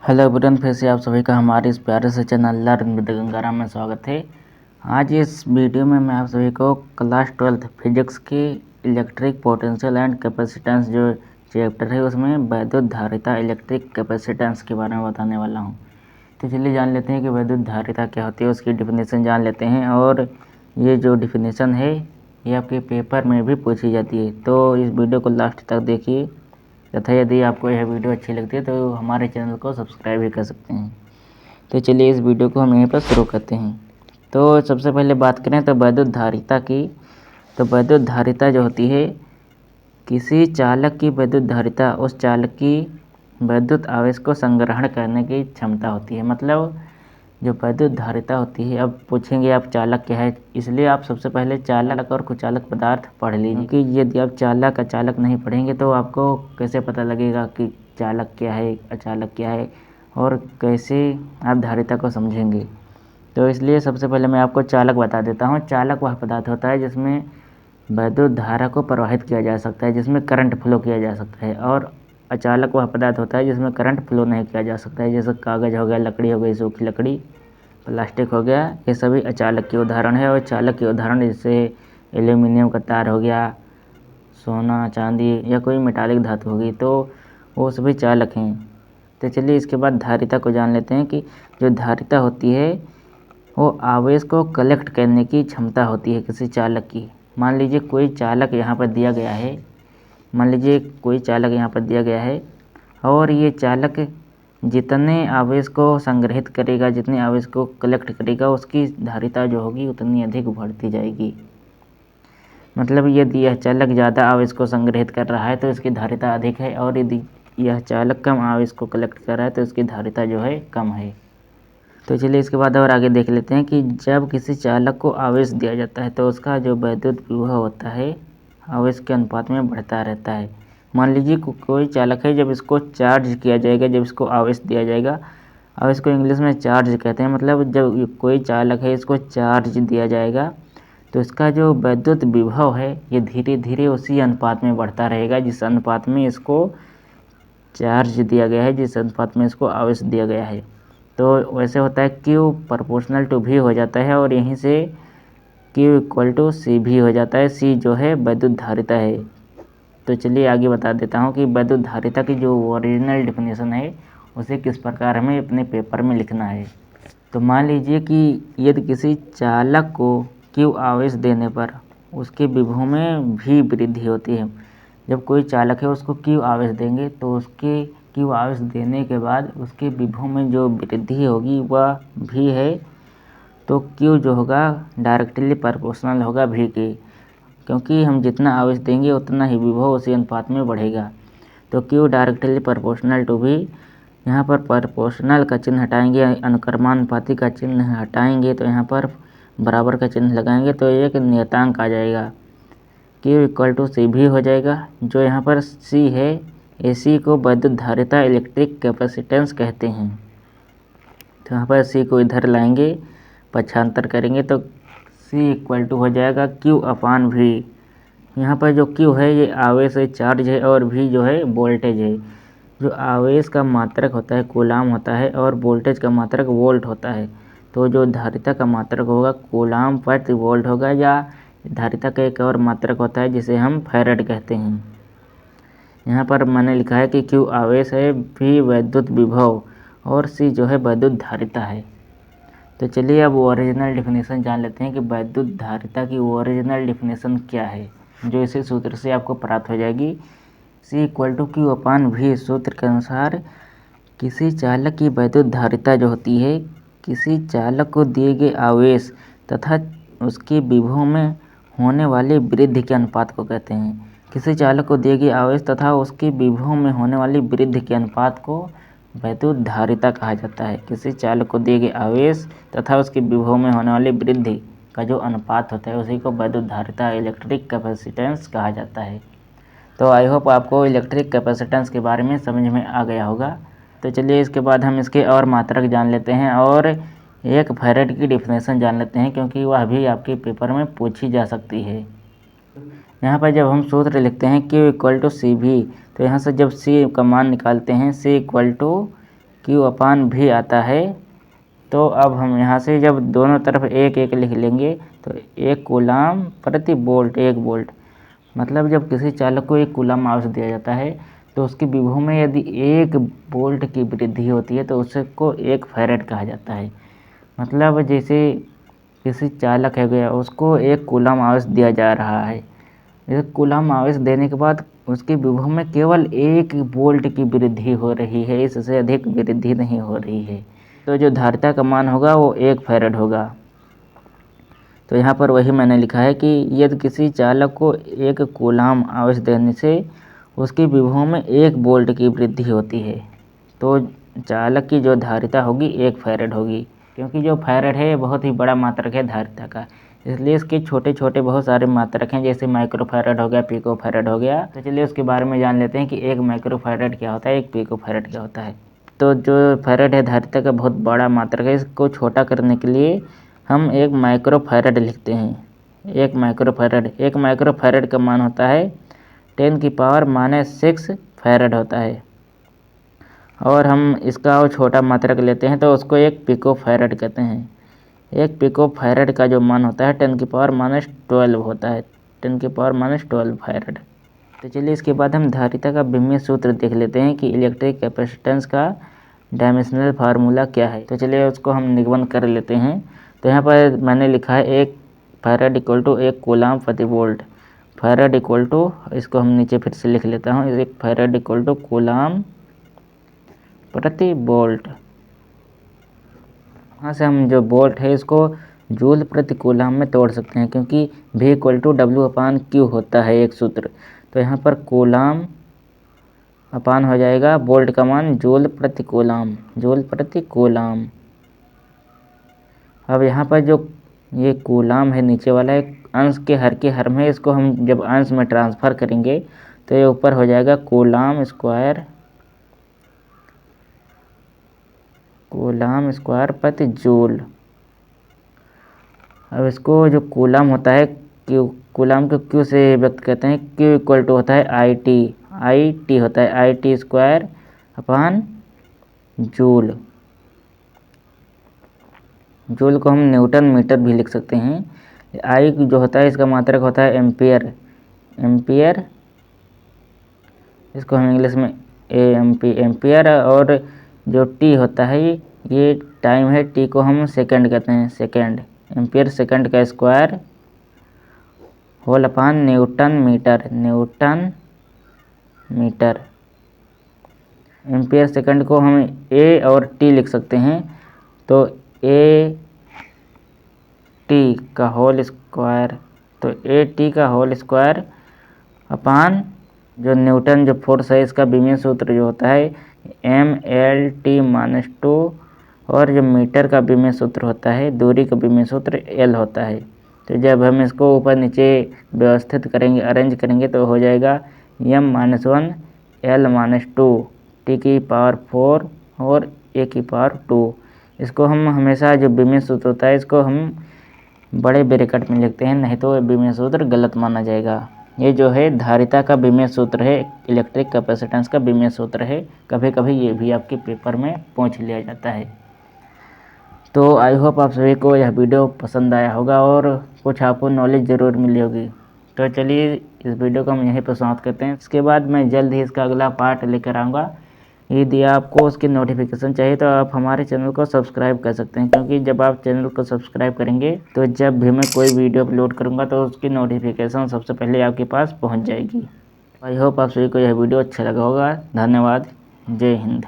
Hello everyone, फिर से आप सभी का हमारे इस प्यारे से चैनल लर्न विद गंगाराम में स्वागत है। आज इस वीडियो में मैं आप सभी को क्लास 12 फिजिक्स की इलेक्ट्रिक पोटेंशियल एंड कैपेसिटेंस जो चैप्टर है उसमें वैद्युत धारिता इलेक्ट्रिक कैपेसिटेंस के बारे में बताने वाला हूं। तो चलिए जान लेते हैं कि वैद्युत धारिता क्या होती है, उसकी डिफिनीसन जान लेते हैं। और ये जो डिफिनीसन है ये आपके पेपर में भी पूछी जाती है, तो इस वीडियो को लास्ट तक देखिए तथा यदि आपको यह वीडियो अच्छी लगती है तो हमारे चैनल को सब्सक्राइब भी कर सकते हैं। तो चलिए इस वीडियो को हम यहीं पर शुरू करते हैं। तो सबसे पहले बात करें तो वैद्युत धारिता की। तो वैद्युत धारिता जो होती है, किसी चालक की वैद्युत धारिता उस चालक की वैद्युत आवेश को संग्रहण करने की क्षमता होती है। मतलब जो वैद्युत धारिता होती है, अब पूछेंगे आप चालक क्या है, इसलिए आप सबसे पहले चालक और कुचालक पदार्थ पढ़ लीजिए, क्योंकि यदि आप चालक अचालक नहीं पढ़ेंगे तो आपको कैसे पता लगेगा कि चालक क्या है, अचालक क्या है, और कैसे आप धारिता को समझेंगे। तो इसलिए सबसे पहले मैं आपको चालक बता देता हूँ। चालक वह पदार्थ होता है जिसमें वैद्युत धारा को प्रवाहित किया जा सकता है, जिसमें करंट फ्लो किया जा सकता है। और अचालक वह पदार्थ होता है जिसमें करंट फ्लो नहीं किया जा सकता है, जैसे कागज़ हो गया, लकड़ी हो गई, सूखी लकड़ी, प्लास्टिक हो गया, ये सभी अचालक के उदाहरण है। और चालक के उदाहरण जैसे एल्यूमिनियम का तार हो गया, सोना, चांदी या कोई मेटालिक धातु होगी, तो वो सभी चालक हैं। तो चलिए इसके बाद धारिता को जान लेते हैं कि जो धारिता होती है वो आवेश को कलेक्ट करने की क्षमता होती है किसी चालक की। मान लीजिए कोई चालक यहाँ पर दिया गया है, और ये चालक जितने आवेश को संग्रहित करेगा, जितने आवेश को कलेक्ट करेगा, उसकी धारिता जो होगी उतनी अधिक बढ़ती जाएगी। मतलब यदि यह चालक ज़्यादा आवेश को संग्रहित कर रहा है तो इसकी धारिता अधिक है, और यदि यह चालक कम आवेश को कलेक्ट कर रहा है तो इसकी धारिता जो है कम है। तो चलिए इसके बाद और आगे देख लेते हैं कि जब किसी चालक को आवेश दिया जाता है तो उसका जो वैद्युत विभव होता है आवेश के अनुपात में बढ़ता रहता है। मान लीजिए कोई चालक है, जब इसको चार्ज किया जाएगा, जब इसको आवेश दिया जाएगा, आवेश को इंग्लिश में चार्ज कहते हैं, मतलब जब कोई चालक है इसको चार्ज दिया जाएगा तो इसका जो वैद्युत विभव है ये धीरे धीरे उसी अनुपात में बढ़ता रहेगा जिस अनुपात में इसको चार्ज दिया गया है, जिस अनुपात में इसको आवेश दिया गया है। तो वैसे होता है Q प्रोपोर्शनल टू V हो जाता है, और यहीं से Q इक्वल टू सी भी हो जाता है। C जो है वैद्युत धारिता है। तो चलिए आगे बता देता हूँ कि वैद्युत धारिता की जो ओरिजिनल डिफिनीसन है उसे किस प्रकार हमें अपने पेपर में लिखना है। तो मान लीजिए कि यदि किसी चालक को Q आवेश देने पर उसके विभव में भी वृद्धि होती है। जब कोई चालक है उसको Q आवेश देंगे तो उसके Q आवेश देने के बाद उसके विभव में जो वृद्धि होगी वह भी है, तो Q जो होगा डायरेक्टली प्रोपोर्शनल होगा V के, क्योंकि हम जितना आवेश देंगे उतना ही विभव उसी अनुपात में बढ़ेगा। तो Q directly proportional to V। यहाँ पर प्रोपोर्शनल का चिन्ह हटाएंगे, अनुक्रमानुपाती का चिन्ह हटाएंगे, तो यहाँ पर बराबर का चिन्ह लगाएंगे तो एक नियतांक आ जाएगा, Q इक्वल टू सी भी हो जाएगा। जो यहाँ पर C है, AC को वैद्युत धारिता इलेक्ट्रिक कैपेसिटेंस कहते हैं। तो यहाँ पर C को इधर लाएंगे, पक्षांतर करेंगे तो C इक्वल टू हो जाएगा Q अपान V। यहाँ पर जो Q है ये आवेश है, चार्ज है, और V जो है वोल्टेज है। जो आवेश का मात्रक होता है कूलाम होता है, और वोल्टेज का मात्रक वोल्ट होता है। तो जो धारिता का मात्रक होगा कूलाम प्रति वोल्ट होगा, या धारिता का एक और मात्रक होता है जिसे हम फैराड कहते हैं। यहाँ पर मैंने लिखा है कि Q आवेश है, V वैद्युत विभव, और C जो है वैद्युत धारिता है। तो चलिए अब ओरिजिनल डिफिनीसन जान लेते हैं कि वैद्युत धारिता की ओरिजिनल डिफिनीसन क्या है, जो इसी सूत्र से आपको प्राप्त हो जाएगी। C equal to Q upon V सूत्र के अनुसार किसी चालक की वैद्युत धारिता जो होती है किसी चालक को दिए गए आवेश तथा उसके विभव में होने वाली वृद्धि के अनुपात को कहते हैं। किसी चालक को दिए गए आवेश तथा उसके विभव में होने वाली वृद्धि के अनुपात को वैद्युत धारिता कहा जाता है। किसी चालक को दिए गए आवेश तथा उसके विभव में होने वाली वृद्धि का जो अनुपात होता है उसी को वैद्युत धारिता इलेक्ट्रिक कैपेसिटेंस कहा जाता है। तो आई होप आपको इलेक्ट्रिक कैपेसिटेंस के बारे में समझ में आ गया होगा। तो चलिए इसके बाद हम इसके और मात्रक जान लेते हैं, और एक फैराड की डिफिनेशन जान लेते हैं, क्योंकि वह भी आपके पेपर में पूछी जा सकती है। यहाँ पर जब हम सूत्र लिखते हैं Q इक्वल टू सी भी, तो यहाँ से जब C का मान निकालते हैं C इक्वल टू Q/V आता है। तो अब हम यहाँ से जब दोनों तरफ एक एक लिख लेंगे तो 1 कूलाम प्रति वोल्ट, 1 वोल्ट, मतलब जब किसी चालक को 1 कूलाम आवेश दिया जाता है तो उसकी विभव में यदि 1 वोल्ट की वृद्धि होती है तो उसको 1 फैरेड कहा जाता है। मतलब जैसे किसी चालक है गया उसको 1 कूलाम आवेश दिया जा रहा है। 1 कूलाम आवेश देने के बाद उसकी विभव में केवल 1 वोल्ट की वृद्धि हो रही है, इससे अधिक वृद्धि नहीं हो रही है। तो जो धारिता का मान होगा वो 1 फैरेड होगा। तो यहाँ पर वही मैंने लिखा है कि यदि किसी चालक को 1 कूलाम आवेश देने से उसकी विभव में 1 वोल्ट की वृद्धि होती है तो चालक की जो धारिता होगी 1 फैरेड होगी। क्योंकि जो फैरेड है बहुत ही बड़ा मात्रक है धारिता का, इसलिए इसके छोटे छोटे बहुत सारे मात्रक हैं, जैसे माइक्रोफैरेड हो गया, पिकोफैरेड हो गया। तो चलिए उसके बारे में जान लेते हैं कि 1 माइक्रोफैरेड क्या होता है, 1 पिकोफैरेड क्या होता है। तो जो फैरेड है धारिता का बहुत बड़ा मात्रक है, इसको छोटा करने के लिए हम 1 माइक्रोफैरेड लिखते हैं। 1 माइक्रोफैरेड का मान होता है 10⁻⁻6 फैरेड होता है। और हम इसका और छोटा मात्रक लेते हैं तो उसको 1 पिकोफैरेड कहते हैं। 1 पिकोफैरेड का जो मान होता है 10⁻12 होता है, 10⁻12 फैरेड। तो चलिए इसके बाद हम धारिता का विमीय सूत्र देख लेते हैं कि इलेक्ट्रिक कैपेसिटेंस का डायमेंशनल फार्मूला क्या है। तो चलिए उसको हम निगमन कर लेते हैं। तो यहाँ पर मैंने लिखा है 1 फैरेड इक्वल टू 1 कूलाम प्रति वोल्ट। फैरेड इक्वल टू, इसको हम नीचे फिर से लिख लेता हूँ, 1 फैरेड इक्वल टू कूलाम प्रति वोल्ट। वहाँ से हम जो वोल्ट है इसको जूल प्रति कूलाम में तोड़ सकते हैं, क्योंकि V इक्वल टू W/Q होता है एक सूत्र। तो यहाँ पर कूलाम अपान हो जाएगा वोल्ट का मान जूल प्रति कूलाम, जूल प्रति कूलाम। अब यहाँ पर जो ये कूलाम है नीचे वाला एक अंश के हर में, इसको हम जब अंश में ट्रांसफ़र करेंगे तो ये ऊपर हो जाएगा कूलाम स्क्वायर प्रति जूल। अब इसको जो कूलाम होता है कूलाम को Q से व्यक्त करते हैं। Q इक्वल टू होता है IT होता है IT square upon joule. Joule को हम न्यूटन मीटर भी लिख सकते हैं। I जो होता है इसका मात्रक होता है एम्पियर, इसको हम इंग्लिश में एम्पियर। और जो T होता है ये टाइम है, T को हम सेकंड कहते हैं, सेकंड, एम्पियर सेकंड का square whole upon newton metre. Ampere second को हम A और T लिख सकते हैं। तो AT का होल स्क्वायर, तो AT का होल स्क्वायर अपान जो न्यूटन जो फोर्स है इसका विमीय सूत्र जो होता है MLT-2, और जो मीटर का विमीय सूत्र होता है, दूरी का विमीय सूत्र L होता है। तो जब हम इसको ऊपर नीचे व्यवस्थित करेंगे, अरेंज करेंगे तो हो जाएगा M-1 L-2 T⁴ और A⁴ इसको हम हमेशा जो विमीय सूत्र होता है इसको हम बड़े ब्रैकेट में लिखते हैं, नहीं तो विमीय सूत्र गलत माना जाएगा। ये जो है धारिता का विमीय सूत्र है, इलेक्ट्रिक कैपेसिटेंस का विमीय सूत्र है। कभी कभी ये भी आपके पेपर में पूछ लिया जाता है। तो आई होप आप सभी को यह वीडियो पसंद आया होगा और कुछ आपको नॉलेज ज़रूर मिली होगी। तो चलिए इस वीडियो को हम यहीं पर समाप्त करते हैं। इसके बाद मैं जल्द ही इसका अगला पार्ट लेकर आऊँगा। यदि आपको उसकी नोटिफिकेशन चाहिए तो आप हमारे चैनल को सब्सक्राइब कर सकते हैं, क्योंकि जब आप चैनल को सब्सक्राइब करेंगे तो जब भी मैं कोई वीडियो अपलोड करूँगा तो उसकी नोटिफिकेशन सबसे पहले आपके पास पहुँच जाएगी। आई होप आप सभी को यह वीडियो अच्छा लगा होगा। धन्यवाद। जय हिंद।